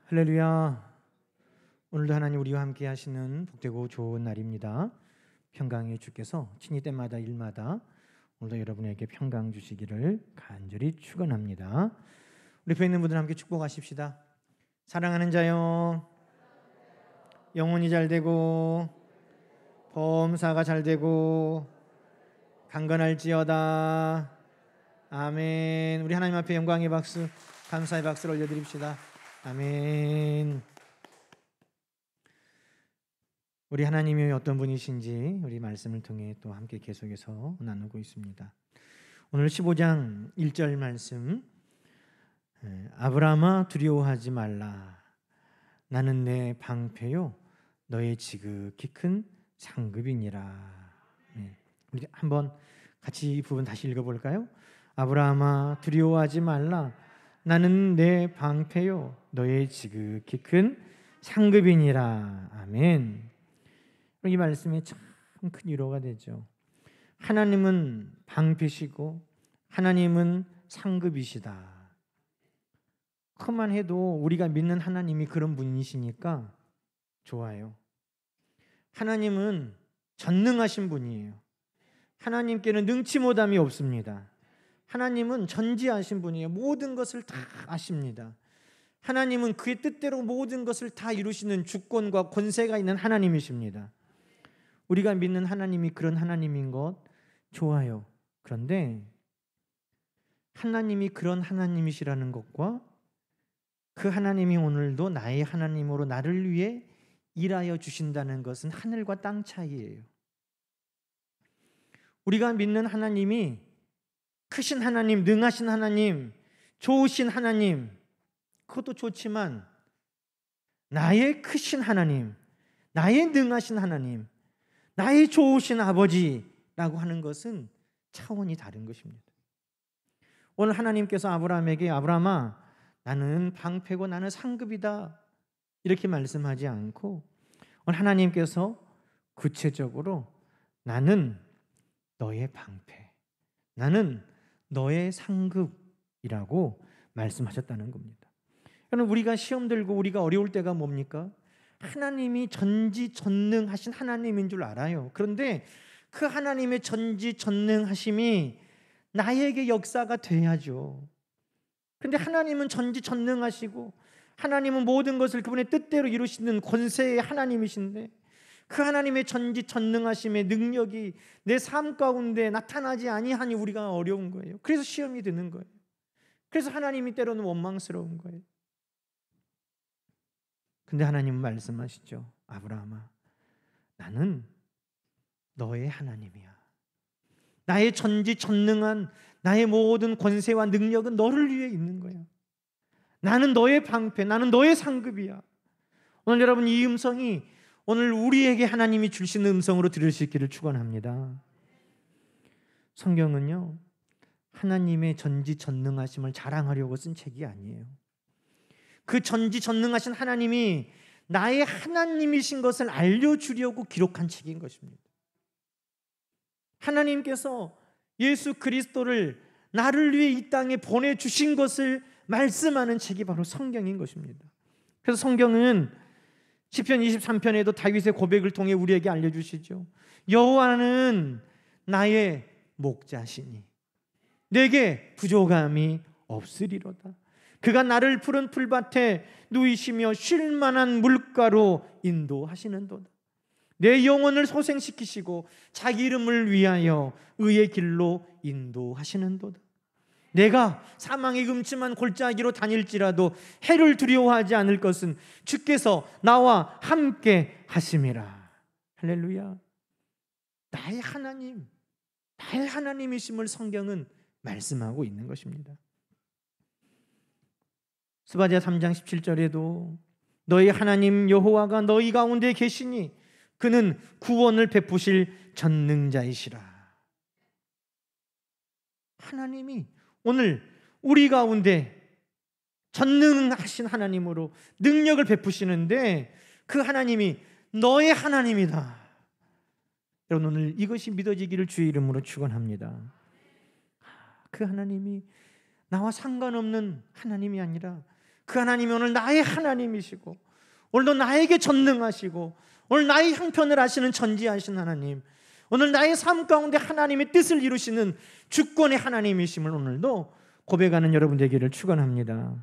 할렐루야. 오늘도 하나님 우리와 함께 하시는 복되고 좋은 날입니다. 평강의 주께서 친히 때마다 일마다 오늘도 여러분에게 평강 주시기를 간절히 축원합니다. 우리 옆에 있는 분들 함께 축복하십시다. 사랑하는 자요, 영혼이 잘 되고 범사가 잘 되고 강건할지어다. 아멘. 우리 하나님 앞에 영광의 박수, 감사의 박수를 올려드립시다. 아멘. 우리 하나님이 어떤 분이신지 우리 말씀을 통해 또 함께 계속해서 나누고 있습니다. 오늘 15장 1절 말씀, 아브라함아 두려워하지 말라. 나는 내 방패요 너의 지극히 큰 상급이니라. 우리 한번 같이 이 부분 다시 읽어볼까요? 아브라함아 두려워하지 말라. 나는 내 방패요 너의 지극히 큰 상급이니라. 아멘. 이 말씀이 참 큰 위로가 되죠. 하나님은 방패시고 하나님은 상급이시다. 그만 해도 우리가 믿는 하나님이 그런 분이시니까 좋아요. 하나님은 전능하신 분이에요. 하나님께는 능치 못함이 없습니다. 하나님은 전지하신 분이에요. 모든 것을 다 아십니다. 하나님은 그의 뜻대로 모든 것을 다 이루시는 주권과 권세가 있는 하나님이십니다. 우리가 믿는 하나님이 그런 하나님인 것 좋아요. 그런데 하나님이 그런 하나님이시라는 것과 그 하나님이 오늘도 나의 하나님으로 나를 위해 일하여 주신다는 것은 하늘과 땅 차이예요. 우리가 믿는 하나님이 크신 하나님, 능하신 하나님, 좋으신 하나님, 그것도 좋지만 나의 크신 하나님, 나의 능하신 하나님, 나의 좋으신 아버지라고 하는 것은 차원이 다른 것입니다. 오늘 하나님께서 아브라함에게 아브라함아 나는 방패고 나는 상급이다 이렇게 말씀하지 않고 오늘 하나님께서 구체적으로 나는 너의 방패, 나는 너의 상급이라고 말씀하셨다는 겁니다. 여러분, 우리가 시험 들고 우리가 어려울 때가 뭡니까? 하나님이 전지전능하신 하나님인 줄 알아요. 그런데 그 하나님의 전지전능하심이 나에게 역사가 돼야죠. 그런데 하나님은 전지전능하시고 하나님은 모든 것을 그분의 뜻대로 이루시는 권세의 하나님이신데 그 하나님의 전지전능하심의 능력이 내 삶 가운데 나타나지 아니하니 우리가 어려운 거예요. 그래서 시험이 드는 거예요. 그래서 하나님이 때로는 원망스러운 거예요. 근데 하나님은 말씀하시죠. 아브라함아, 나는 너의 하나님이야. 나의 전지전능한 나의 모든 권세와 능력은 너를 위해 있는 거야. 나는 너의 방패, 나는 너의 상급이야. 오늘 여러분 이 음성이 오늘 우리에게 하나님이 주시는 음성으로 들을 수 있기를 축원합니다. 성경은요, 하나님의 전지전능하심을 자랑하려고 쓴 책이 아니에요. 그 전지전능하신 하나님이 나의 하나님이신 것을 알려주려고 기록한 책인 것입니다. 하나님께서 예수 그리스도를 나를 위해 이 땅에 보내주신 것을 말씀하는 책이 바로 성경인 것입니다. 그래서 성경은 시편 23편에도 다윗의 고백을 통해 우리에게 알려주시죠. 여호와는 나의 목자시니 내게 부족함이 없으리로다. 그가 나를 푸른 풀밭에 누이시며 쉴 만한 물가로 인도하시는도다. 내 영혼을 소생시키시고 자기 이름을 위하여 의의 길로 인도하시는도다. 내가 사망의 음침한 골짜기로 다닐지라도 해를 두려워하지 않을 것은 주께서 나와 함께 하심이라. 할렐루야. 나의 하나님, 나의 하나님이심을 성경은 말씀하고 있는 것입니다. 스바랴 3장 17절에도 너희 하나님 여호와가 너희 가운데 계시니 그는 구원을 베푸실 전능자이시라. 하나님이 오늘 우리 가운데 전능하신 하나님으로 능력을 베푸시는데 그 하나님이 너의 하나님이다. 여러분 오늘 이것이 믿어지기를 주의 이름으로 축원합니다. 그 하나님이 나와 상관없는 하나님이 아니라 그 하나님이 오늘 나의 하나님이시고, 오늘도 나에게 전능하시고, 오늘 나의 형편을 아시는 전지하신 하나님, 오늘 나의 삶 가운데 하나님의 뜻을 이루시는 주권의 하나님이심을 오늘도 고백하는 여러분 되기를 축원합니다.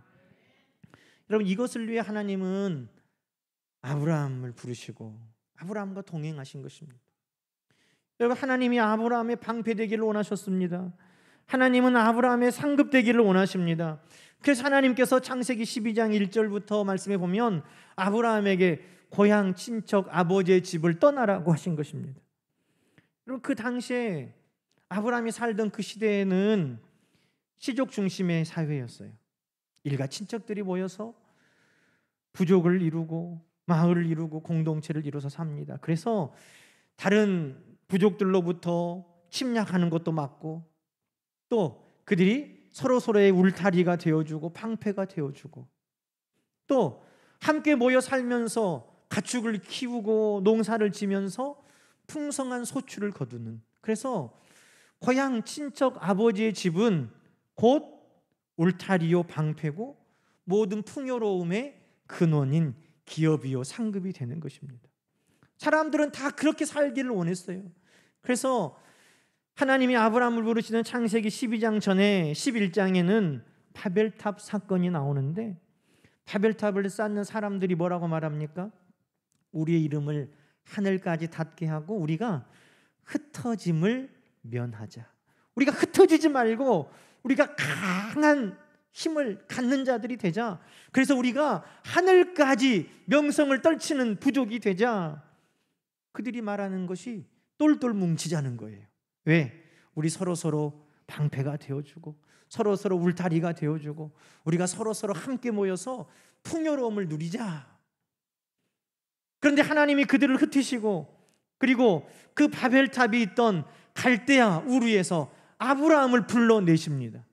여러분, 이것을 위해 하나님은 아브라함을 부르시고 아브라함과 동행하신 것입니다. 여러분, 하나님이 아브라함의 방패되기를 원하셨습니다. 하나님은 아브라함의 상급되기를 원하십니다. 그래서 하나님께서 창세기 12장 1절부터 말씀해 보면 아브라함에게 고향 친척 아버지의 집을 떠나라고 하신 것입니다. 여러분, 그 당시에 아브라함이 살던 그 시대에는 시족 중심의 사회였어요. 일가 친척들이 모여서 부족을 이루고 마을을 이루고 공동체를 이루어서 삽니다. 그래서 다른 부족들로부터 침략하는 것도 막고, 또 그들이 서로서로의 울타리가 되어주고 방패가 되어주고, 또 함께 모여 살면서 가축을 키우고 농사를 지면서 풍성한 소출을 거두는, 그래서 고향 친척 아버지의 집은 곧 울타리요 방패고 모든 풍요로움의 근원인 기업이요 상급이 되는 것입니다. 사람들은 다 그렇게 살기를 원했어요. 그래서 하나님이 아브라함을 부르시는 창세기 12장 전에 11장에는 바벨탑 사건이 나오는데, 바벨탑을 쌓는 사람들이 뭐라고 말합니까? 우리의 이름을 하늘까지 닿게 하고 우리가 흩어짐을 면하자. 우리가 흩어지지 말고 우리가 강한 힘을 갖는 자들이 되자. 그래서 우리가 하늘까지 명성을 떨치는 부족이 되자. 그들이 말하는 것이 똘똘 뭉치자는 거예요. 왜? 우리 서로서로 방패가 되어주고 서로서로 울타리가 되어주고 우리가 서로서로 함께 모여서 풍요로움을 누리자. 그런데 하나님이 그들을 흩으시고, 그리고 그 바벨탑이 있던 갈대아 우르에서 아브라함을 불러내십니다.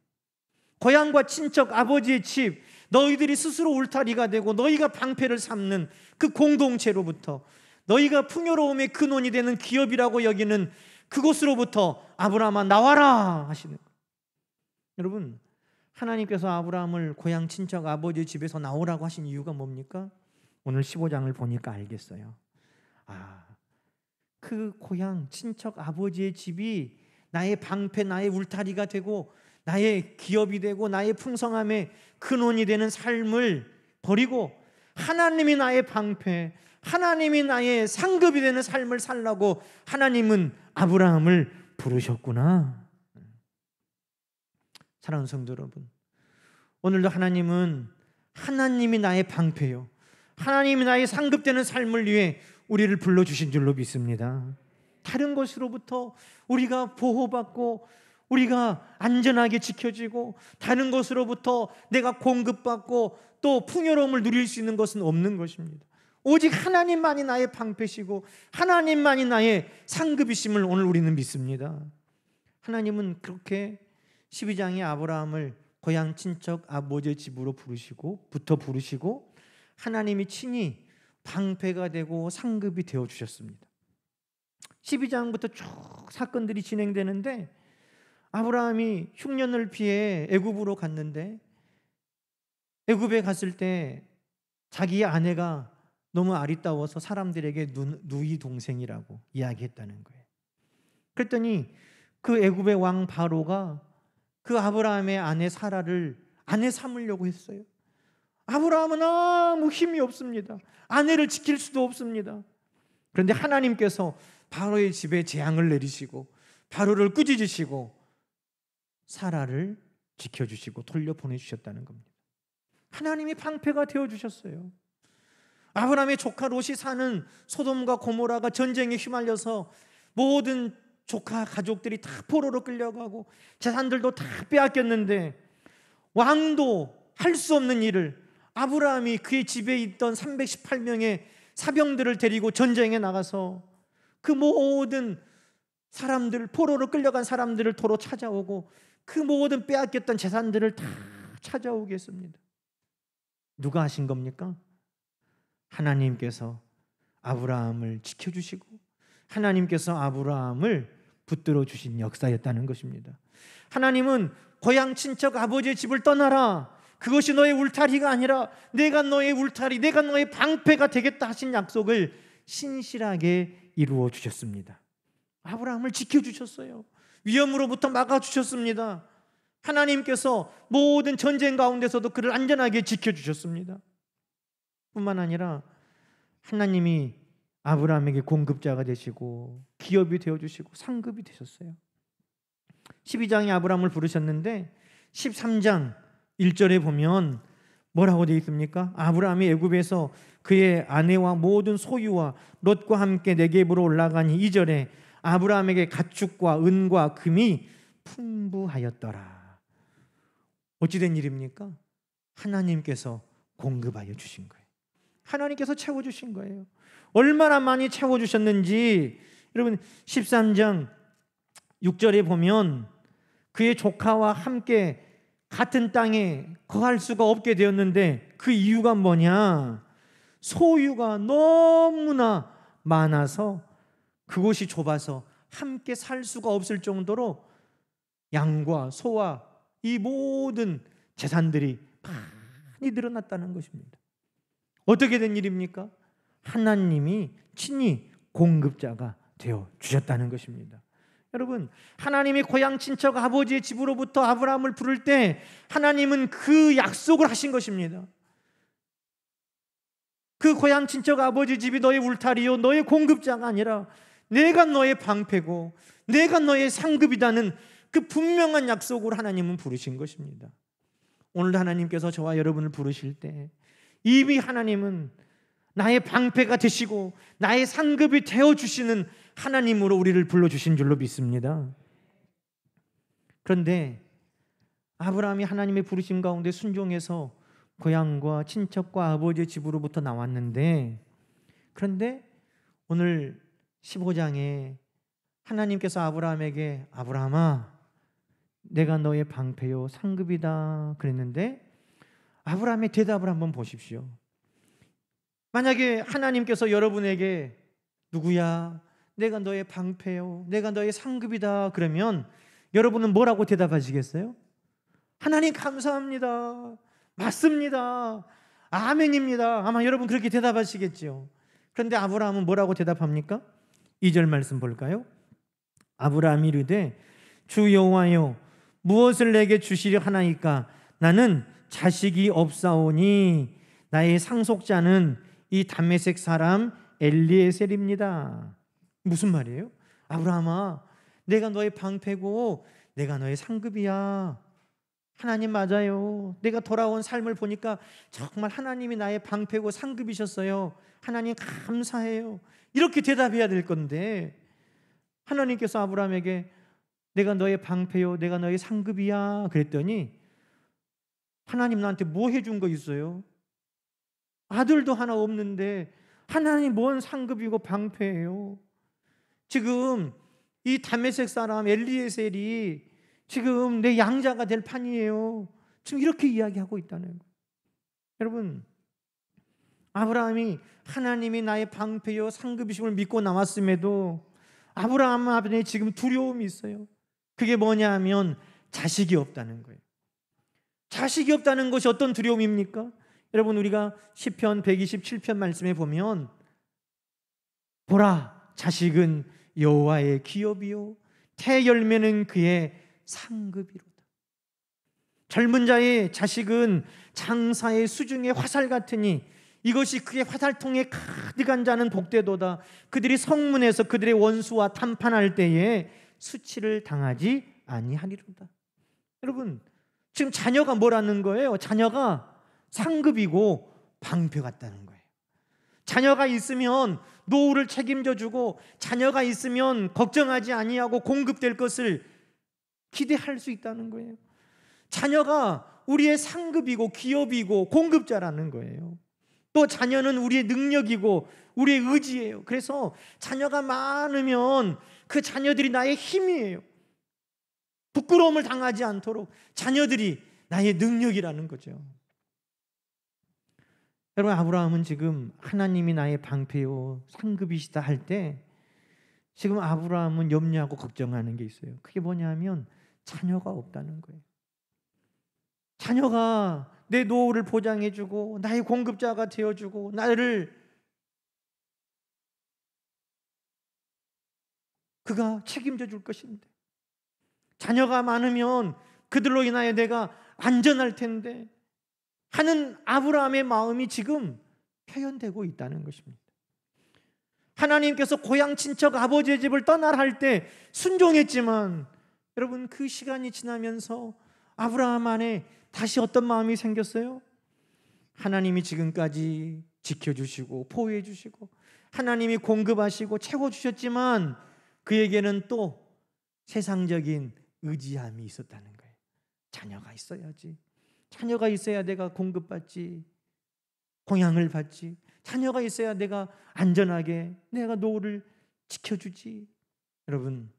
고향과 친척 아버지의 집, 너희들이 스스로 울타리가 되고 너희가 방패를 삼는 그 공동체로부터, 너희가 풍요로움의 근원이 되는 기업이라고 여기는 그곳으로부터 아브라함아 나와라 하시는 거예요. 여러분, 하나님께서 아브라함을 고향 친척 아버지의 집에서 나오라고 하신 이유가 뭡니까? 오늘 15장을 보니까 알겠어요. 그 고향 친척 아버지의 집이 나의 방패, 나의 울타리가 되고 나의 기업이 되고 나의 풍성함의 근원이 되는 삶을 버리고 하나님이 나의 방패, 하나님이 나의 상급이 되는 삶을 살라고 하나님은 아브라함을 부르셨구나. 사랑하는 성도 여러분, 오늘도 하나님이 나의 방패요, 하나님이 나의 상급되는 삶을 위해 우리를 불러주신 줄로 믿습니다. 다른 것으로부터 우리가 보호받고 우리가 안전하게 지켜지고 다른 것으로부터 내가 공급받고 또 풍요로움을 누릴 수 있는 것은 없는 것입니다. 오직 하나님만이 나의 방패시고 하나님만이 나의 상급이심을 오늘 우리는 믿습니다. 하나님은 그렇게 12장에 아브라함을 고향 친척 아버지의 집으로 부르시고 하나님이 친히 방패가 되고 상급이 되어 주셨습니다. 12장부터 쭉 사건들이 진행되는데, 아브라함이 흉년을 피해 애굽으로 갔는데, 애굽에 갔을 때 자기의 아내가 너무 아리따워서 사람들에게 누이 동생이라고 이야기했다는 거예요. 그랬더니 그 애굽의 왕 바로가 그 아브라함의 아내 사라를 아내 삼으려고 했어요. 아브라함은 아무 힘이 없습니다. 아내를 지킬 수도 없습니다. 그런데 하나님께서 바로의 집에 재앙을 내리시고 바로를 꾸짖으시고 사라를 지켜주시고 돌려보내주셨다는 겁니다. 하나님이 방패가 되어주셨어요. 아브라함의 조카 롯이 사는 소돔과 고모라가 전쟁에 휘말려서 모든 조카 가족들이 다 포로로 끌려가고 재산들도 다 빼앗겼는데, 왕도 할 수 없는 일을 아브라함이 그의 집에 있던 318명의 사병들을 데리고 전쟁에 나가서 그 모든 사람들, 포로로 끌려간 사람들을 도로 찾아오고 그 모든 빼앗겼던 재산들을 다 찾아오게 했습니다. 누가 하신 겁니까? 하나님께서 아브라함을 지켜주시고 하나님께서 아브라함을 붙들어 주신 역사였다는 것입니다. 하나님은 고향 친척 아버지의 집을 떠나라, 그것이 너의 울타리가 아니라 내가 너의 울타리, 내가 너의 방패가 되겠다 하신 약속을 신실하게 이루어 주셨습니다. 아브라함을 지켜주셨어요. 위험으로부터 막아주셨습니다. 하나님께서 모든 전쟁 가운데서도 그를 안전하게 지켜주셨습니다. 뿐만 아니라 하나님이 아브라함에게 공급자가 되시고 기업이 되어주시고 상급이 되셨어요. 12장에 아브라함을 부르셨는데 13장 1절에 보면 뭐라고 되어 있습니까? 아브라함이 애굽에서 그의 아내와 모든 소유와 롯과 함께 네겝으로 올라가니 2절에 아브라함에게 가축과 은과 금이 풍부하였더라. 어찌된 일입니까? 하나님께서 공급하여 주신 거예요. 하나님께서 채워주신 거예요. 얼마나 많이 채워주셨는지 여러분 13장 6절에 보면 그의 조카와 함께 같은 땅에 거할 수가 없게 되었는데 그 이유가 뭐냐? 소유가 너무나 많아서 그곳이 좁아서 함께 살 수가 없을 정도로 양과 소와 이 모든 재산들이 많이 늘어났다는 것입니다. 어떻게 된 일입니까? 하나님이 친히 공급자가 되어 주셨다는 것입니다. 여러분, 하나님이 고향 친척 아버지의 집으로부터 아브라함을 부를 때 하나님은 그 약속을 하신 것입니다. 그 고향 친척 아버지 집이 너의 울타리요 너의 공급자가 아니라 내가 너의 방패고 내가 너의 상급이다는 그 분명한 약속으로 하나님은 부르신 것입니다. 오늘 하나님께서 저와 여러분을 부르실 때 이미 하나님은 나의 방패가 되시고 나의 상급이 되어주시는 하나님으로 우리를 불러주신 줄로 믿습니다. 그런데 아브라함이 하나님의 부르심 가운데 순종해서 고향과 친척과 아버지의 집으로부터 나왔는데, 그런데 오늘 15장에 하나님께서 아브라함에게 아브라함아 내가 너의 방패요 상급이다 그랬는데 아브라함의 대답을 한번 보십시오. 만약에 하나님께서 여러분에게 누구야? 내가 너의 방패요 내가 너의 상급이다 그러면 여러분은 뭐라고 대답하시겠어요? 하나님 감사합니다. 맞습니다. 아멘입니다. 아마 여러분 그렇게 대답하시겠죠. 그런데 아브라함은 뭐라고 대답합니까? 2절 말씀 볼까요? 아브라함이 이르되 주 여호와여 무엇을 내게 주시려 하나이까? 나는 자식이 없사오니 나의 상속자는 이 다메섹 사람 엘리에셀입니다. 무슨 말이에요? 아브라함아 내가 너의 방패고 내가 너의 상급이야. 하나님 맞아요. 내가 돌아온 삶을 보니까 정말 하나님이 나의 방패고 상급이셨어요. 하나님 감사해요. 이렇게 대답해야 될 건데 하나님께서 아브라함에게 내가 너의 방패요 내가 너의 상급이야 그랬더니 하나님 나한테 뭐 해준 거 있어요? 아들도 하나 없는데 하나님 뭔 상급이고 방패예요? 지금 이 다메섹 사람 엘리에셀이 지금 내 양자가 될 판이에요. 지금 이렇게 이야기하고 있다는 거예요. 여러분, 아브라함이 하나님이 나의 방패요 상급이심을 믿고 나왔음에도 아브라함 앞에 지금 두려움이 있어요. 그게 뭐냐 하면 자식이 없다는 거예요. 자식이 없다는 것이 어떤 두려움입니까? 여러분 우리가 시편 127편 말씀에 보면 보라 자식은 여호와의 기업이요 태열매는 그의 상급이로다. 젊은 자의 자식은 장사의 수중의 화살 같으니 이것이 그의 화살통에 가득한 자는 복되도다. 그들이 성문에서 그들의 원수와 담판할 때에 수치를 당하지 아니하리로다. 여러분 지금 자녀가 뭐라는 거예요? 자녀가 상급이고 방패 같다는 거예요. 자녀가 있으면 노후를 책임져주고 자녀가 있으면 걱정하지 아니하고 공급될 것을 기대할 수 있다는 거예요. 자녀가 우리의 상급이고 기업이고 공급자라는 거예요. 또 자녀는 우리의 능력이고 우리의 의지예요. 그래서 자녀가 많으면 그 자녀들이 나의 힘이에요. 부끄러움을 당하지 않도록 자녀들이 나의 능력이라는 거죠. 여러분 아브라함은 지금 하나님이 나의 방패요 상급이시다 할 때 지금 아브라함은 염려하고 걱정하는 게 있어요. 그게 뭐냐면 자녀가 없다는 거예요. 자녀가 내 노후를 보장해주고 나의 공급자가 되어주고 나를 그가 책임져 줄 것인데, 자녀가 많으면 그들로 인하여 내가 안전할 텐데 하는 아브라함의 마음이 지금 표현되고 있다는 것입니다. 하나님께서 고향 친척 아버지의 집을 떠나라 할 때 순종했지만, 여러분, 그 시간이 지나면서 아브라함 안에 다시 어떤 마음이 생겼어요? 하나님이 지금까지 지켜주시고 보호해주시고 하나님이 공급하시고 채워주셨지만 그에게는 또 세상적인 의지함이 있었다는 거예요. 자녀가 있어야지, 자녀가 있어야 내가 공급받지, 공양을 받지, 자녀가 있어야 내가 안전하게 내가 노후를 지켜주지. 여러분,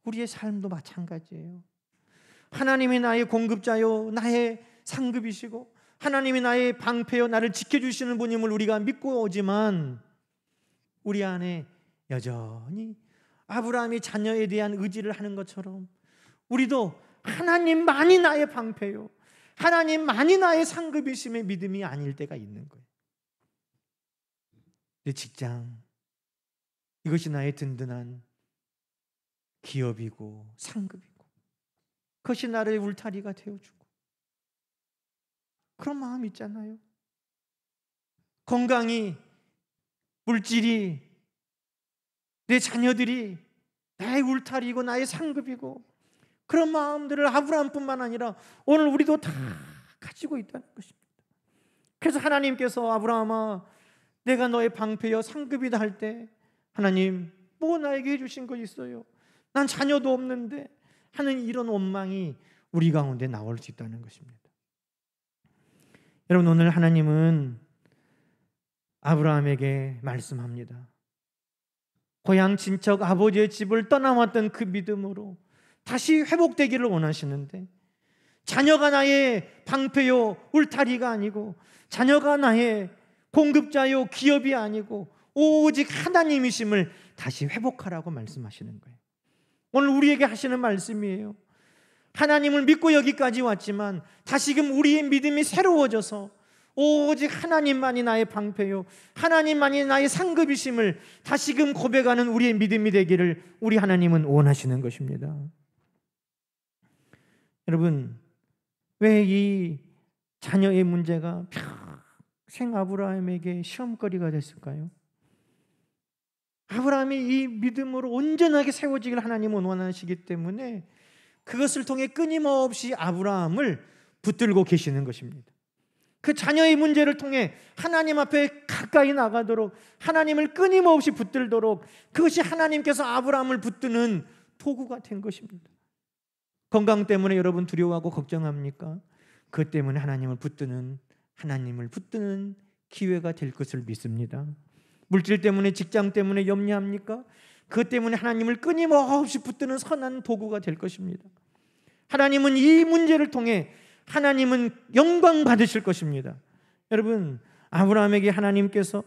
우리의 삶도 마찬가지예요. 하나님이 나의 공급자요 나의 상급이시고 하나님이 나의 방패요 나를 지켜주시는 분임을 우리가 믿고 오지만, 우리 안에 여전히 아브라함이 자녀에 대한 의지를 하는 것처럼 우리도 하나님만이 나의 방패요, 하나님만이 나의 상급이심의 믿음이 아닐 때가 있는 거예요. 내 직장, 이것이 나의 든든한 기업이고 상급이고 그것이 나를 울타리가 되어주고, 그런 마음 있잖아요. 건강이, 물질이, 내 자녀들이 나의 울타리고 나의 상급이고, 그런 마음들을 아브라함뿐만 아니라 오늘 우리도 다 가지고 있다는 것입니다. 그래서 하나님께서 아브라함아 내가 너의 방패여 상급이다 할 때, 하나님 뭐 나에게 해주신 거 있어요? 난 자녀도 없는데 하는 이런 원망이 우리 가운데 나올 수 있다는 것입니다. 여러분, 오늘 하나님은 아브라함에게 말씀합니다. 고향 친척 아버지의 집을 떠나왔던 그 믿음으로 다시 회복되기를 원하시는데, 자녀가 나의 방패요 울타리가 아니고 자녀가 나의 공급자요 기업이 아니고 오직 하나님이심을 다시 회복하라고 말씀하시는 거예요. 오늘 우리에게 하시는 말씀이에요. 하나님을 믿고 여기까지 왔지만 다시금 우리의 믿음이 새로워져서 오직 하나님만이 나의 방패요 하나님만이 나의 상급이심을 다시금 고백하는 우리의 믿음이 되기를 우리 하나님은 원하시는 것입니다. 여러분, 왜 이 자녀의 문제가 평생 아브라함에게 시험거리가 됐을까요? 아브라함이 이 믿음으로 온전하게 세워지기를 하나님은 원하시기 때문에 그것을 통해 끊임없이 아브라함을 붙들고 계시는 것입니다. 그 자녀의 문제를 통해 하나님 앞에 가까이 나가도록, 하나님을 끊임없이 붙들도록, 그것이 하나님께서 아브라함을 붙드는 도구가 된 것입니다. 건강 때문에 여러분 두려워하고 걱정합니까? 그것 때문에 하나님을 붙드는 기회가 될 것을 믿습니다. 물질 때문에, 직장 때문에 염려합니까? 그것 때문에 하나님을 끊임없이 붙드는 선한 도구가 될 것입니다. 하나님은 이 문제를 통해 하나님은 영광 받으실 것입니다. 여러분, 아브라함에게 하나님께서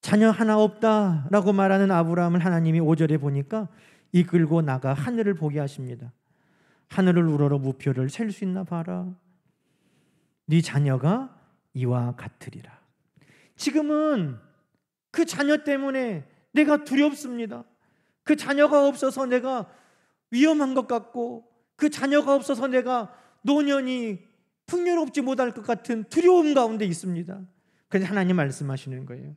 자녀 하나 없다라고 말하는 아브라함을 하나님이 5절에 보니까 이끌고 나가 하늘을 보게 하십니다. 하늘을 우러러 무표를 셀 수 있나 봐라. 네 자녀가 이와 같으리라. 지금은 그 자녀 때문에 내가 두렵습니다. 그 자녀가 없어서 내가 위험한 것 같고, 그 자녀가 없어서 내가 노년이 풍요롭지 못할 것 같은 두려움 가운데 있습니다. 그래서 하나님 말씀하시는 거예요.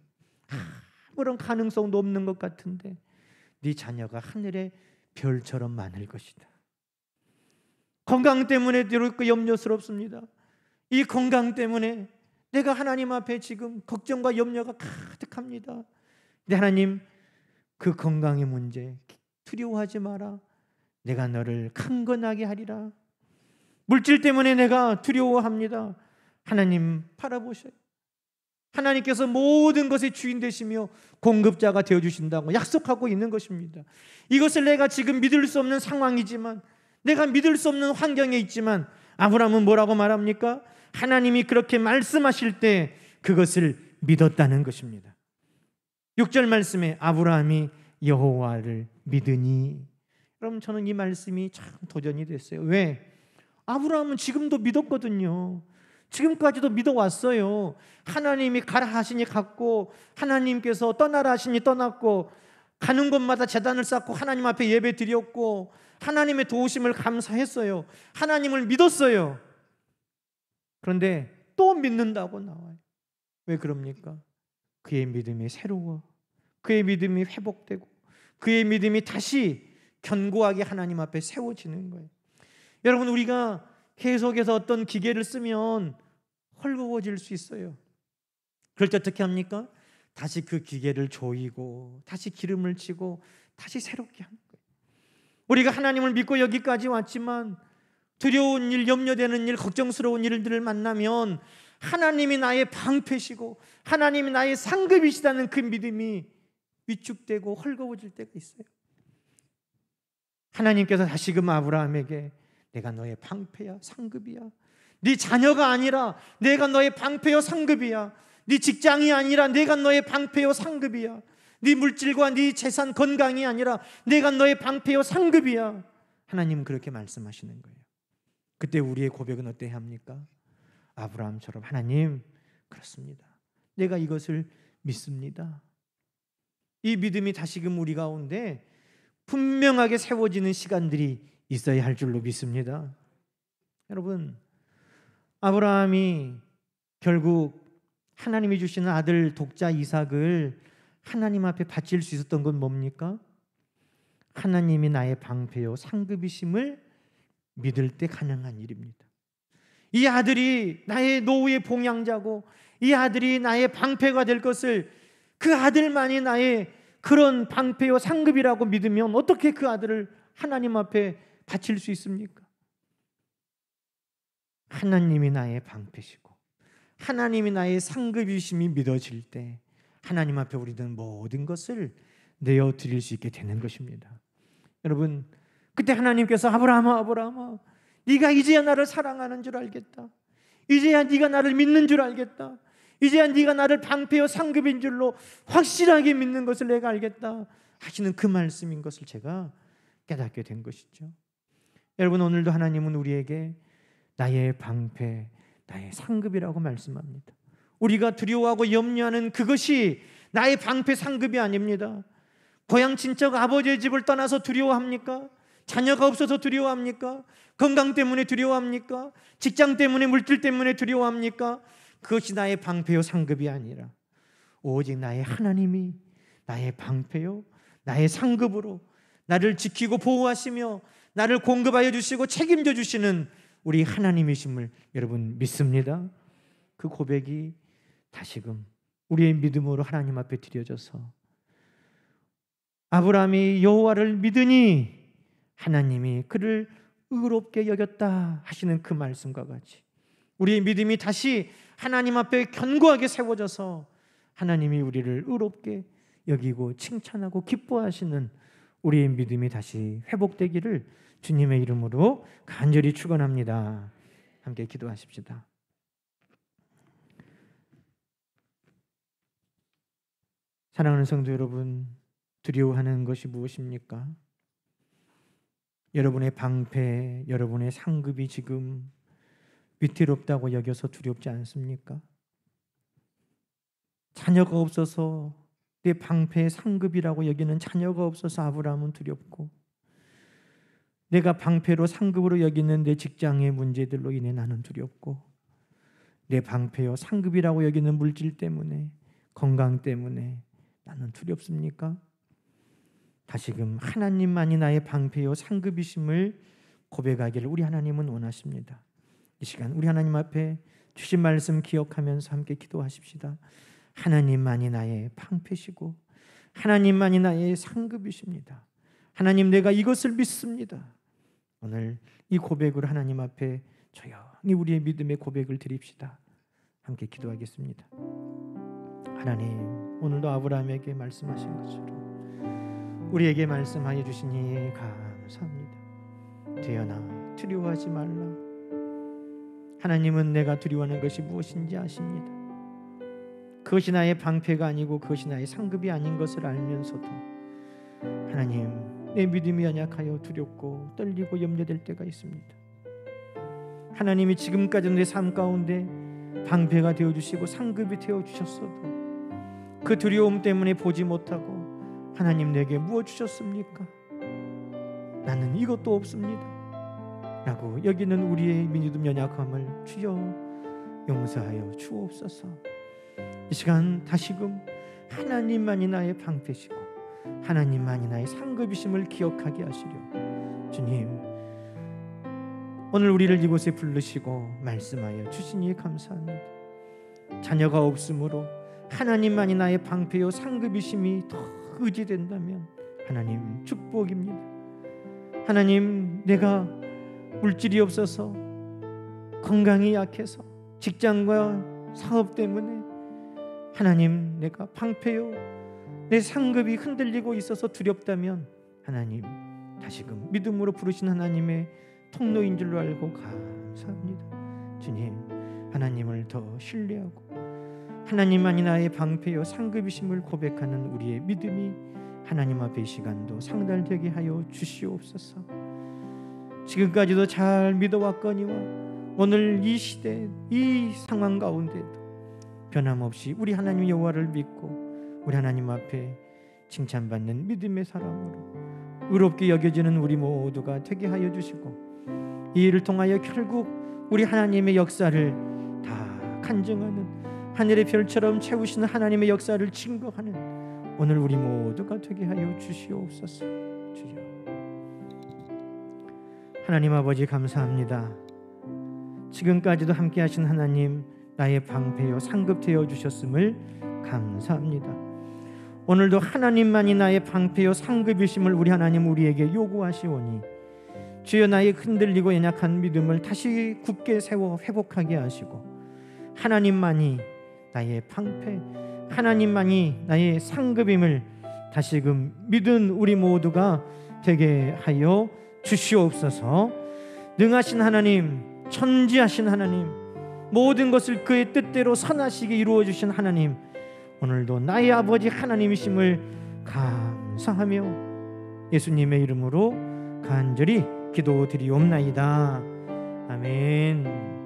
아무런 가능성도 없는 것 같은데 네 자녀가 하늘의 별처럼 많을 것이다. 건강 때문에 두렵고 염려스럽습니다. 이 건강 때문에 내가 하나님 앞에 지금 걱정과 염려가 가득합니다. 근데 하나님, 그 건강의 문제 두려워하지 마라. 내가 너를 강건하게 하리라. 물질 때문에 내가 두려워합니다. 하나님 바라보셔요. 하나님께서 모든 것의 주인 되시며 공급자가 되어주신다고 약속하고 있는 것입니다. 이것을 내가 지금 믿을 수 없는 상황이지만, 내가 믿을 수 없는 환경에 있지만, 아브라함은 뭐라고 말합니까? 하나님이 그렇게 말씀하실 때 그것을 믿었다는 것입니다. 6절 말씀에 아브라함이 여호와를 믿으니, 여러분, 저는 이 말씀이 참 도전이 됐어요. 왜? 아브라함은 지금도 믿었거든요. 지금까지도 믿어왔어요. 하나님이 가라 하시니 갔고, 하나님께서 떠나라 하시니 떠났고, 가는 곳마다 제단을 쌓고 하나님 앞에 예배 드렸고, 하나님의 도우심을 감사했어요. 하나님을 믿었어요. 그런데 또 믿는다고 나와요. 왜 그럽니까? 그의 믿음이 새로워, 그의 믿음이 회복되고, 그의 믿음이 다시 견고하게 하나님 앞에 세워지는 거예요. 여러분, 우리가 계속해서 어떤 기계를 쓰면 헐거워질 수 있어요. 그럴 때 어떻게 합니까? 다시 그 기계를 조이고, 다시 기름을 치고, 다시 새롭게 하는 거예요. 우리가 하나님을 믿고 여기까지 왔지만 두려운 일, 염려되는 일, 걱정스러운 일들을 만나면 하나님이 나의 방패시고 하나님이 나의 상급이시다는 그 믿음이 위축되고 헐거워질 때가 있어요. 하나님께서 다시금 아브라함에게 내가 너의 방패야, 상급이야. 네 자녀가 아니라 내가 너의 방패요, 상급이야. 네 직장이 아니라 내가 너의 방패요, 상급이야. 네 물질과 네 재산, 건강이 아니라 내가 너의 방패요, 상급이야. 하나님은 그렇게 말씀하시는 거예요. 그때 우리의 고백은 어때야 합니까? 아브라함처럼, 하나님, 그렇습니다. 내가 이것을 믿습니다. 이 믿음이 다시금 우리 가운데 분명하게 세워지는 시간들이 있어야 할 줄로 믿습니다. 여러분, 아브라함이 결국 하나님이 주시는 아들 독자 이삭을 하나님 앞에 바칠 수 있었던 건 뭡니까? 하나님이 나의 방패요 상급이심을 믿을 때 가능한 일입니다. 이 아들이 나의 노후의 봉양자고 이 아들이 나의 방패가 될 것을, 그 아들만이 나의 그런 방패요 상급이라고 믿으면 어떻게 그 아들을 하나님 앞에 바칠 수 있습니까? 하나님이 나의 방패시고 하나님이 나의 상급이심이 믿어질 때 하나님 앞에 우리는 모든 것을 내어드릴 수 있게 되는 것입니다. 여러분, 그때 하나님께서 아브라함아, 아브라함아, 네가 이제야 나를 사랑하는 줄 알겠다. 이제야 네가 나를 믿는 줄 알겠다. 이제야 네가 나를 방패요 상급인 줄로 확실하게 믿는 것을 내가 알겠다 하시는 그 말씀인 것을 제가 깨닫게 된 것이죠. 여러분, 오늘도 하나님은 우리에게 나의 방패, 나의 상급이라고 말씀합니다. 우리가 두려워하고 염려하는 그것이 나의 방패 상급이 아닙니다. 고향 친척 아버지의 집을 떠나서 두려워합니까? 자녀가 없어서 두려워합니까? 건강 때문에 두려워합니까? 직장 때문에, 물질 때문에 두려워합니까? 그것이 나의 방패요 상급이 아니라 오직 나의 하나님이 나의 방패요 나의 상급으로 나를 지키고 보호하시며 나를 공급하여 주시고 책임져 주시는 우리 하나님이심을 여러분 믿습니다. 그 고백이 다시금 우리의 믿음으로 하나님 앞에 드려져서 아브라함이 여호와를 믿으니 하나님이 그를 의롭게 여겼다 하시는 그 말씀과 같이 우리의 믿음이 다시 하나님 앞에 견고하게 세워져서 하나님이 우리를 의롭게 여기고 칭찬하고 기뻐하시는 우리의 믿음이 다시 회복되기를 주님의 이름으로 간절히 축원합니다. 함께 기도하십시다. 사랑하는 성도 여러분, 두려워하는 것이 무엇입니까? 여러분의 방패, 여러분의 상급이 지금 위태롭다고 여겨서 두렵지 않습니까? 자녀가 없어서 내 방패의 상급이라고 여기는 자녀가 없어서 아브라함은 두렵고, 내가 방패로 상급으로 여기는 내 직장의 문제들로 인해 나는 두렵고, 내 방패요 상급이라고 여기는 물질 때문에, 건강 때문에 나는 두렵습니까? 다시금 하나님만이 나의 방패요 상급이심을 고백하기를 우리 하나님은 원하십니다. 이 시간 우리 하나님 앞에 주신 말씀 기억하면서 함께 기도하십시다. 하나님만이 나의 방패시고 하나님만이 나의 상급이십니다. 하나님, 내가 이것을 믿습니다. 오늘 이 고백으로 하나님 앞에 조용히 우리의 믿음의 고백을 드립시다. 함께 기도하겠습니다. 하나님, 오늘도 아브라함에게 말씀하신 것처럼 우리에게 말씀하여 주시니 감사합니다. 되어나 두려워하지 말라. 하나님은 내가 두려워하는 것이 무엇인지 아십니다. 그것이 나의 방패가 아니고 그것이 나의 상급이 아닌 것을 알면서도 하나님, 내 믿음이 연약하여 두렵고 떨리고 염려될 때가 있습니다. 하나님이 지금까지 내 삶 가운데 방패가 되어주시고 상급이 되어주셨어도 그 두려움 때문에 보지 못하고 하나님 내게 무엇 주셨습니까? 나는 이것도 없습니다 라고 여기는 우리의 믿음 연약함을 주여 용서하여 주옵소서. 이 시간 다시금 하나님만이 나의 방패시고 하나님만이 나의 상급이심을 기억하게 하시려 주님, 오늘 우리를 이곳에 부르시고 말씀하여 주시니 감사합니다. 자녀가 없으므로 하나님만이 나의 방패요 상급이심이 더 의지된다면 하나님 축복입니다. 하나님, 내가 물질이 없어서 건강이 약해서 직장과 사업 때문에 하나님 내가 방패요 내 상급이 흔들리고 있어서 두렵다면 하나님 다시금 믿음으로 부르신 하나님의 통로인 줄로 알고 감사합니다. 주님, 하나님을 더 신뢰하고 하나님만이 나의 방패요 상급이심을 고백하는 우리의 믿음이 하나님 앞에 이 시간도 상달되게 하여 주시옵소서. 지금까지도 잘 믿어왔거니와 오늘 이 시대 이 상황 가운데도 변함없이 우리 하나님 여호와를 믿고 우리 하나님 앞에 칭찬받는 믿음의 사람으로 의롭게 여겨지는 우리 모두가 되게 하여 주시고 이 일을 통하여 결국 우리 하나님의 역사를 다 간증하는 하늘의 별처럼 채우시는 하나님의 역사를 증거하는 오늘 우리 모두가 되게 하여 주시옵소서. 주여, 하나님 아버지 감사합니다. 지금까지도 함께 하신 하나님 나의 방패요 상급되어 주셨음을 감사합니다. 오늘도 하나님만이 나의 방패요 상급이심을 우리 하나님 우리에게 요구하시오니 주여, 나의 흔들리고 연약한 믿음을 다시 굳게 세워 회복하게 하시고 하나님만이 나의 방패, 하나님만이 나의 상급임을 다시금 믿은 우리 모두가 되게 하여 주시옵소서. 능하신 하나님, 천지하신 하나님, 모든 것을 그의 뜻대로 선하시게 이루어 주신 하나님, 오늘도 나의 아버지 하나님이심을 감사하며 예수님의 이름으로 간절히 기도드리옵나이다. 아멘.